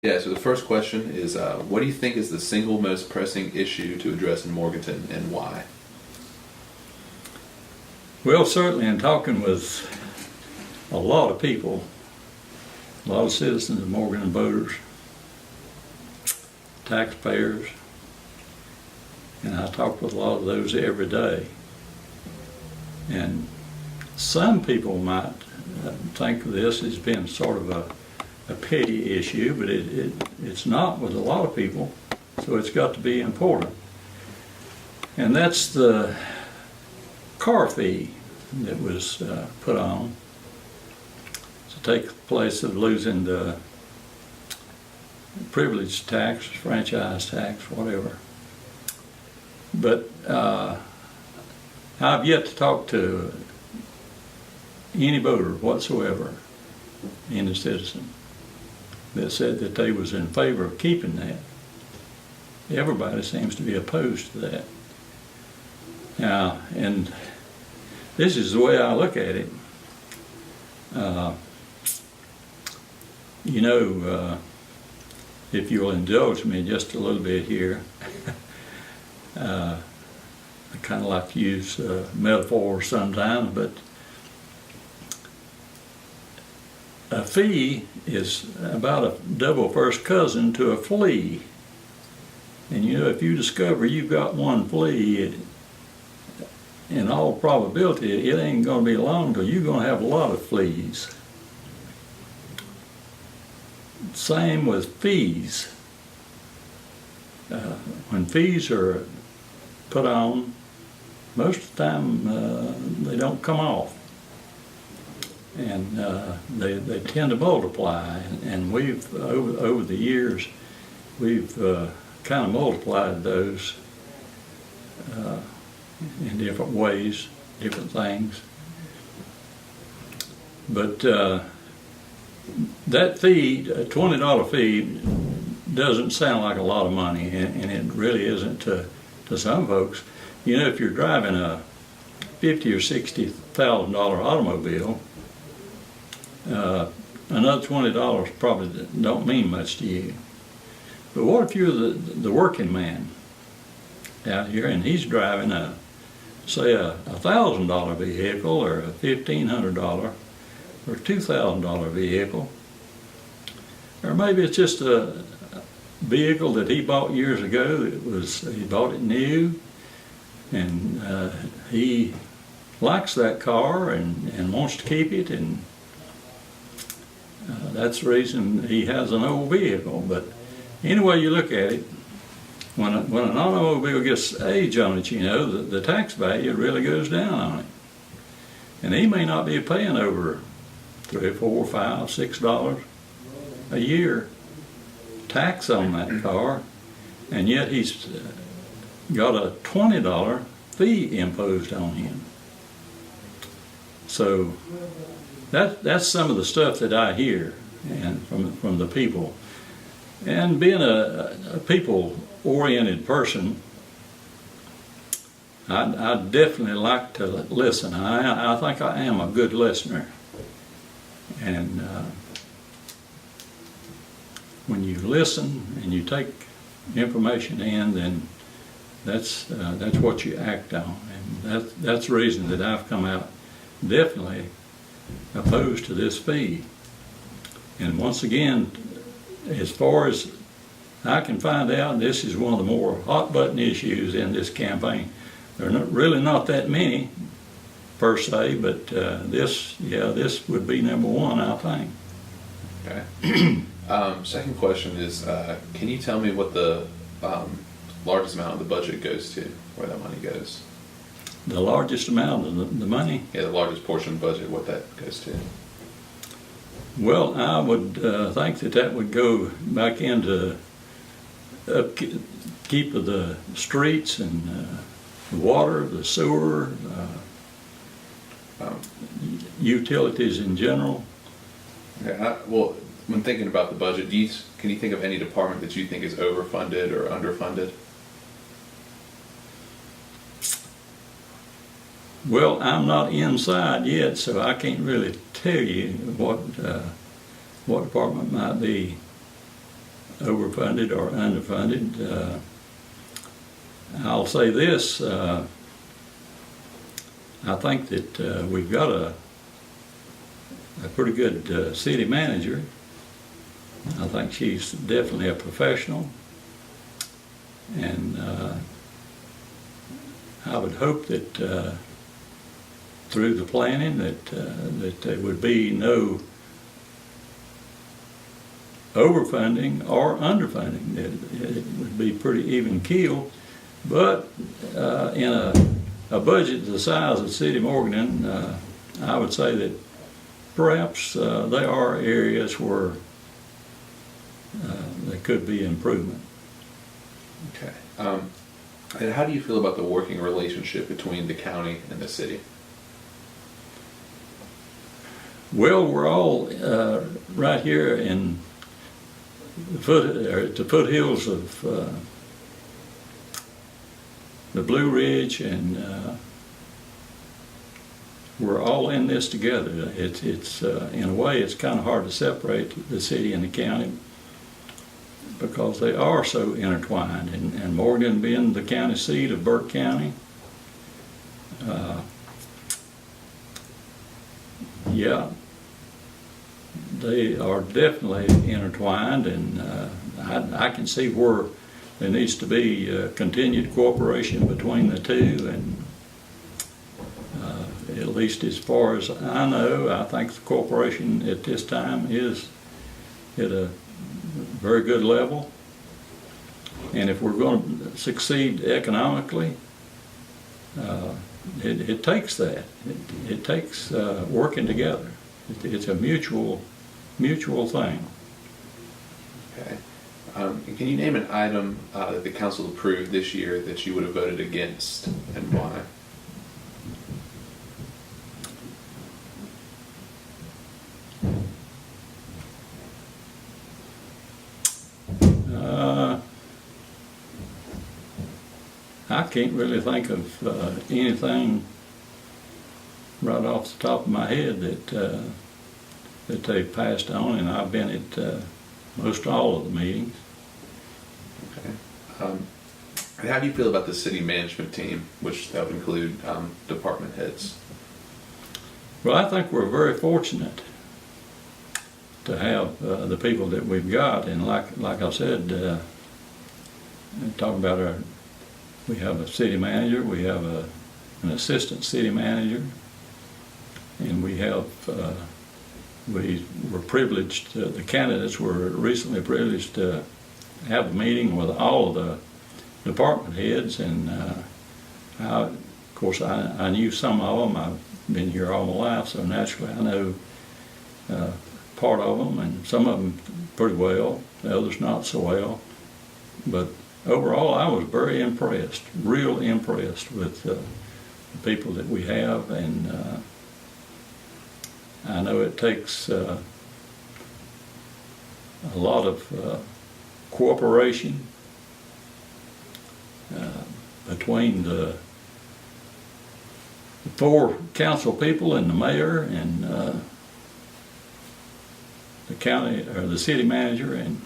Yeah, so the first question is, what do you think is the single most pressing issue to address in Morganton, and why? Well, certainly in talking with a lot of people, a lot of citizens of Morganton, voters, taxpayers, and I talk with a lot of those every day. And some people might think of this as being sort of a petty issue, but it's not with a lot of people, so it's got to be important. And that's the car fee that was put on to take the place of losing the privilege tax, franchise tax, whatever. But I've yet to talk to any voter whatsoever, any citizen, that said that they was in favor of keeping that. Everybody seems to be opposed to that. Now, and this is the way I look at it. If you'll indulge me just a little bit here, I kind of like to use metaphors sometimes, but a fee is about a double first cousin to a flea. And if you discover you've got one flea, in all probability, it ain't going to be long till you're going to have a lot of fleas. Same with fees. When fees are put on, most of the time they don't come off. And they tend to multiply. And we've, over the years, we've kind of multiplied those in different ways, different things. But that fee, a $20 fee, doesn't sound like a lot of money, and it really isn't to some folks. If you're driving a $50,000 or $60,000 automobile, another $20 probably don't mean much to you. But what if you're the working man out here and he's driving say a $1,000 vehicle or a $1,500 or $2,000 vehicle, or maybe it's just a vehicle that he bought years ago. He bought it new, and he likes that car and wants to keep it, and that's the reason he has an old vehicle. But anyway you look at it, when an automobile gets age on it, the tax value really goes down on it. And he may not be paying over $3, $4, $5, $6 a year tax on that car, and yet he's got a $20 fee imposed on him. So that's some of the stuff that I hear and from the people. And being a people-oriented person, I definitely like to listen. I think I am a good listener. And when you listen and you take information in, then that's what you act on. And that's the reason that I've come out definitely opposed to this fee. And once again, as far as I can find out, this is one of the more hot button issues in this campaign. There are really not that many per se, but this would be number one, I think. Okay. Second question is, can you tell me what the largest amount of the budget goes to, where that money goes? The largest amount of the money? Yeah, the largest portion of the budget, what that goes to. Well, I would think that would go back into upkeep of the streets and the water, the sewer, utilities in general. Okay, well, when thinking about the budget, can you think of any department that you think is overfunded or underfunded? Well, I'm not inside yet, so I can't really tell you what department might be overfunded or underfunded. I'll say this, I think that we've got a pretty good city manager. I think she's definitely a professional, and I would hope that through the planning that there would be no overfunding or underfunding. It would be pretty even keel, but in a budget the size of the city of Morganton, I would say that perhaps there are areas where there could be improvement. Okay. And how do you feel about the working relationship between the county and the city? Well, we're all right here in the foothills of the Blue Ridge, and we're all in this together. It's in a way, it's kind of hard to separate the city and the county because they are so intertwined. And Morganton being the county seat of Burke County, yeah, they are definitely intertwined, and I can see where there needs to be continued cooperation between the two, and at least as far as I know, I think the corporation at this time is at a very good level, and if we're going to succeed economically, it takes that. It takes working together. It's a mutual thing. Okay. Can you name an item that the council approved this year that you would have voted against, and why? I can't really think of anything right off the top of my head that they passed on, and I've been at most all of the meetings. Okay. And how do you feel about the city management team, which that would include department heads? Well, I think we're very fortunate to have the people that we've got, and like I said, talking about we have a city manager, we have an assistant city manager, and we were privileged, the candidates were recently privileged to have a meeting with all of the department heads, and of course I knew some of them. I've been here all my life, so naturally I know part of them, and some of them pretty well, the others not so well. But overall, I was very impressed, real impressed with the people that we have, and I know it takes a lot of cooperation between the 4 council people and the mayor and the county or the city manager and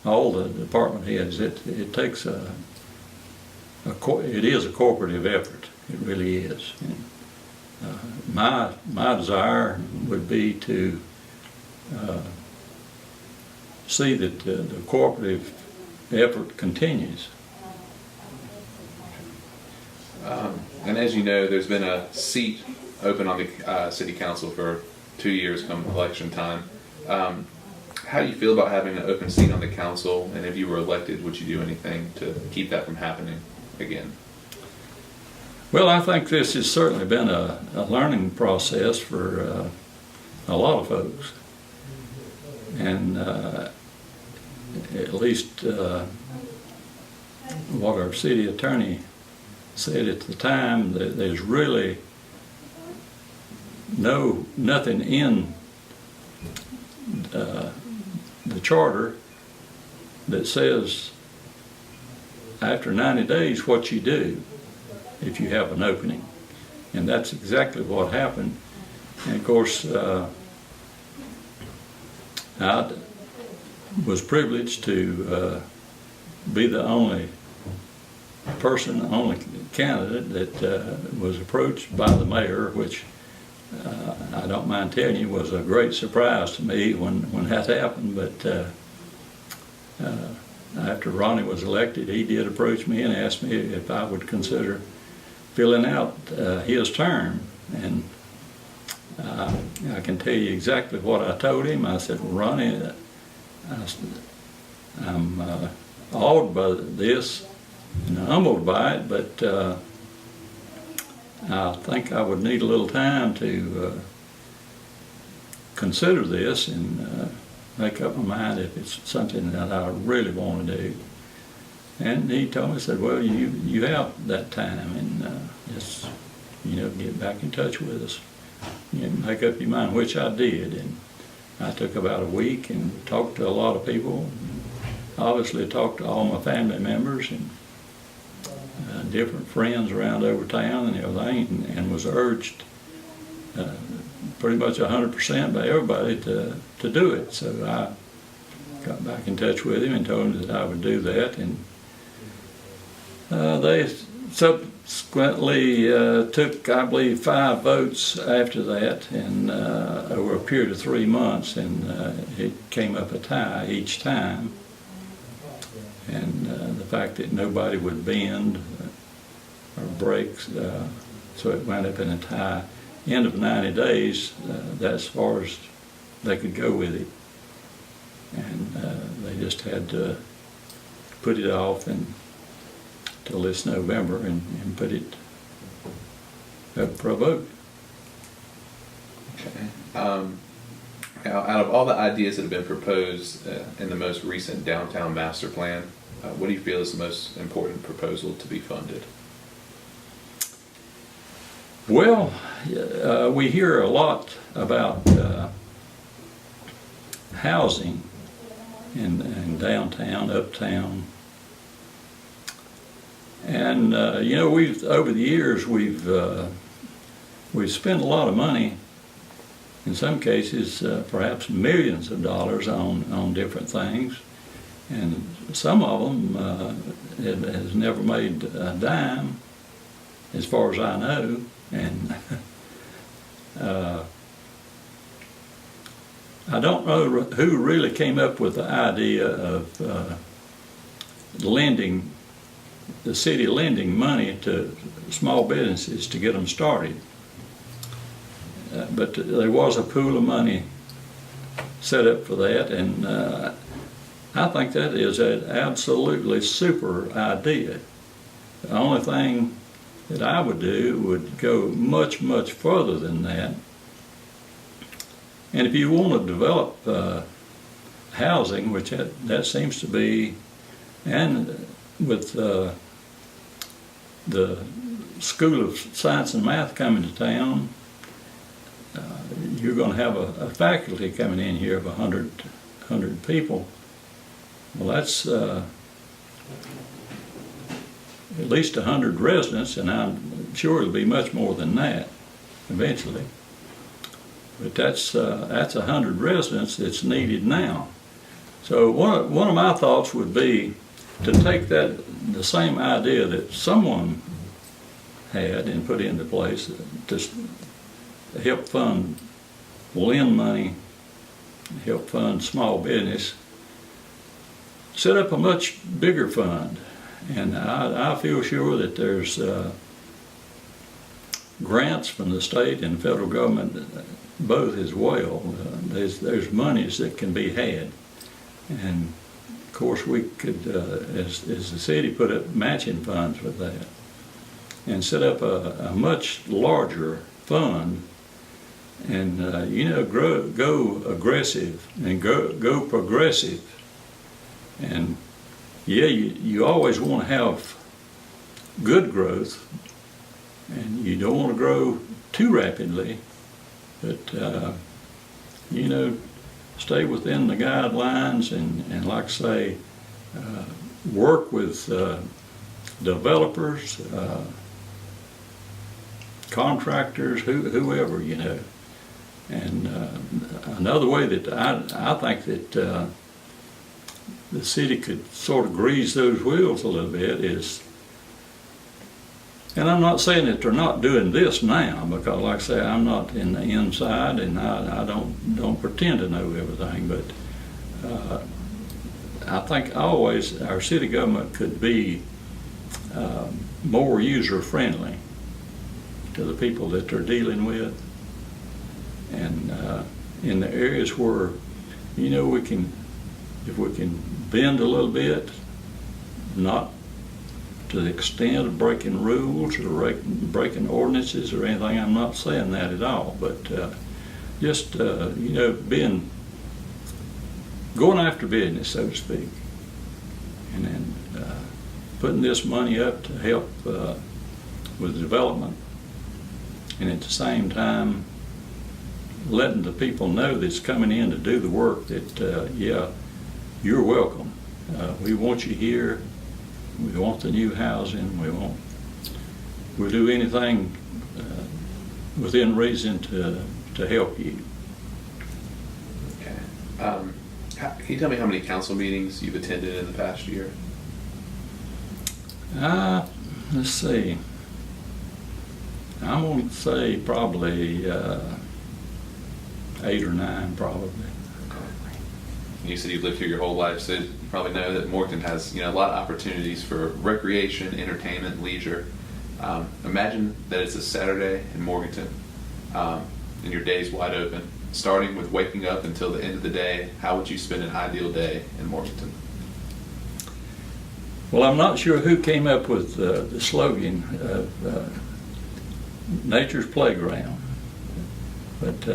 all the department heads. It takes it is a cooperative effort. It really is. And, my desire would be to see that the cooperative effort continues. And as you know, there's been a seat open on the city council for 2 years come election time. How do you feel about having an open seat on the council, and if you were elected, would you do anything to keep that from happening again? Well, I think this has certainly been a learning process for a lot of folks, and at least what our city attorney said at the time, that there's really nothing in the charter that says after 90 days what you do if you have an opening, and that's exactly what happened. And of course, was privileged to be the only candidate that was approached by the mayor, which I don't mind telling you was a great surprise to me when that happened. But after Ronnie was elected, he did approach me and asked me if I would consider filling out his term. And I can tell you exactly what I told him. I said, well, Ronnie, I'm awed by this and humbled by it, but I think I would need a little time to consider this and make up my mind if it's something that I really want to do. And he told me, said, well, you have that time, and just, get back in touch with us. Make up your mind, which I did. And I took about a week and talked to a lot of people. Obviously talked to all my family members and different friends around over town and everything, and was urged pretty much 100% by everybody to do it. So I got back in touch with him and told him that I would do that, and they subsequently took, I believe, 5 votes after that, and over a period of 3 months, and it came up a tie each time. And the fact that nobody would bend or break, so it wound up in a tie. End of 90 days, that's as far as they could go with it. And they just had to put it off until this November and put it up for a vote. Okay. Out of all the ideas that have been proposed in the most recent downtown master plan, what do you feel is the most important proposal to be funded? Well, we hear a lot about housing in downtown, uptown, and we've over the years we've spent a lot of money. In some cases, perhaps millions of dollars on different things, and some of them has never made a dime, as far as I know. And I don't know who really came up with the idea of lending, the city lending money to small businesses to get them started. But there was a pool of money set up for that, and I think that is an absolutely super idea. The only thing that I would do would go much, much further than that. And if you want to develop housing, which that seems to be, and with the School of Science and Math coming to town, you're going to have a faculty coming in here of 100 people. Well, that's at least 100 residents, and I'm sure it'll be much more than that eventually. But that's 100 residents that's needed now. So one of my thoughts would be to take the same idea that someone had and put into place to help fund, lend money, help fund small business, set up a much bigger fund. And I feel sure that there's grants from the state and federal government both as well. There's monies that can be had. And of course we could, as the city, put up matching funds with that and set up a much larger fund. And go aggressive and go progressive. And yeah, you always want to have good growth, and you don't want to grow too rapidly, but stay within the guidelines and like I say, work with developers, contractors, whoever, And another way that I think that the city could sort of grease those wheels a little bit is, and I'm not saying that they're not doing this now, because like I say, I'm not in the inside, and I don't pretend to know everything, but I think always our city government could be more user-friendly to the people that they're dealing with. And in the areas where, you know, if we can bend a little bit, not to the extent of breaking rules or breaking ordinances or anything, I'm not saying that at all, but just, you know, going after business, so to speak, and then putting this money up to help with development, and at the same time letting the people know that's coming in to do the work that, yeah, you're welcome. We want you here. We want the new housing. We'll do anything within reason to help you. Okay. Can you tell me how many council meetings you've attended in the past year? Let's see. I'm going to say probably 8 or 9, probably. You said you've lived here your whole life, so you probably know that Morganton has, you know, a lot of opportunities for recreation, entertainment, leisure. Imagine that it's a Saturday in Morganton, and your day's wide open. Starting with waking up until the end of the day, how would you spend an ideal day in Morganton? Well, I'm not sure who came up with the slogan of Nature's Playground, but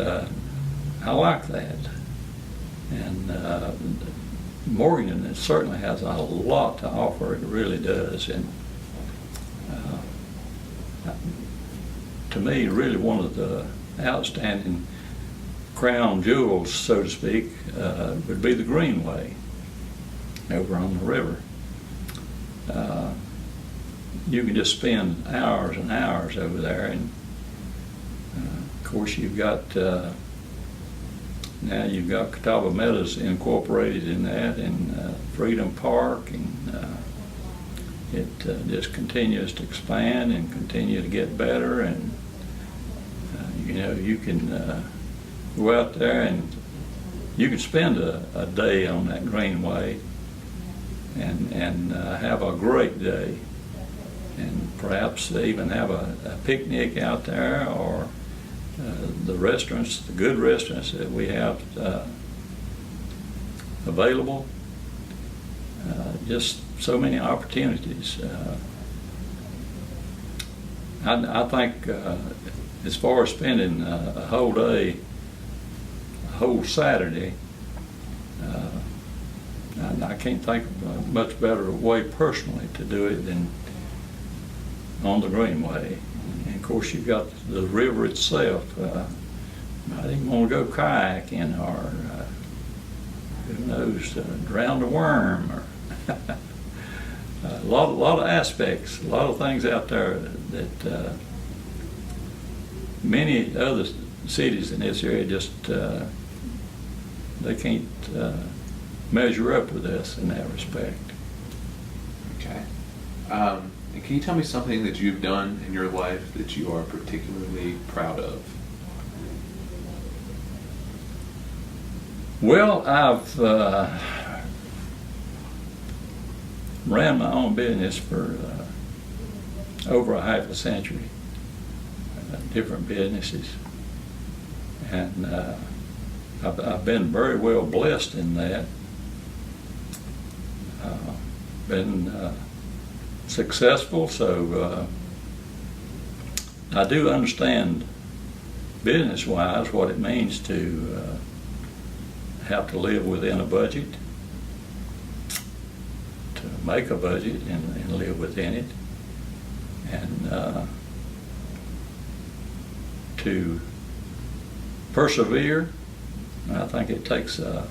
I like that. And Morganton, it certainly has a lot to offer. It really does. And to me, really one of the outstanding crown jewels, so to speak, would be the Greenway over on the river. You can just spend hours and hours over there, and of course you've got now you've got Catawba Meadows incorporated in that, and Freedom Park, and it just continues to expand and continue to get better. And you know, you can go out there and you can spend a day on that Greenway and have a great day, and perhaps even have a picnic out there, or the restaurants, the good restaurants that we have available. Just so many opportunities. I think as far as spending a whole day, a whole Saturday, I can't think of a much better way personally to do it than on the Greenway. And of course, you've got the river itself. Might even want to go kayaking, or who knows, drown a worm, or a lot of aspects, a lot of things out there that many other cities in this area just they can't measure up with us in that respect. Okay. And can you tell me something that you've done in your life that you are particularly proud of? Well, I've ran my own business for over a half a century, different businesses, and I've been very well blessed in that. Been successful, so I do understand business-wise what it means to have to live within a budget, to make a budget and live within it, and to persevere. I think it takes a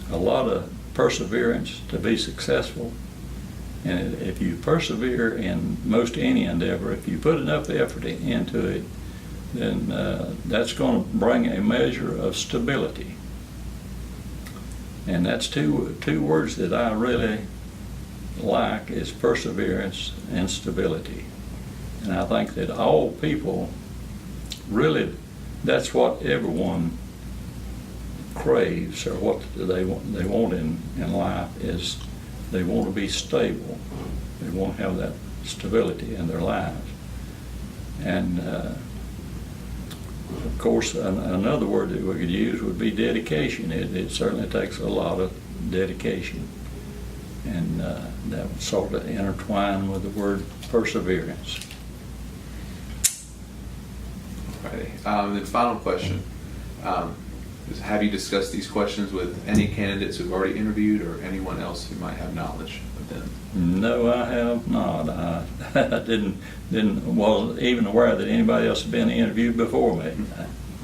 lot of perseverance to be successful. And if you persevere in most any endeavor, if you put enough effort into it, then that's going to bring a measure of stability. And that's two words that I really like, is perseverance and stability. And I think that all people really, that's what everyone craves, or what they want in life, is they want to be stable. They want to have that stability in their lives. And of course, another word that we could use would be dedication. It certainly takes a lot of dedication, and that would sort of intertwine with the word perseverance. Alrighty. Then final question. Is, have you discussed these questions with any candidates who've already interviewed, or anyone else who might have knowledge of them? No, I have not. I wasn't even aware that anybody else had been interviewed before me.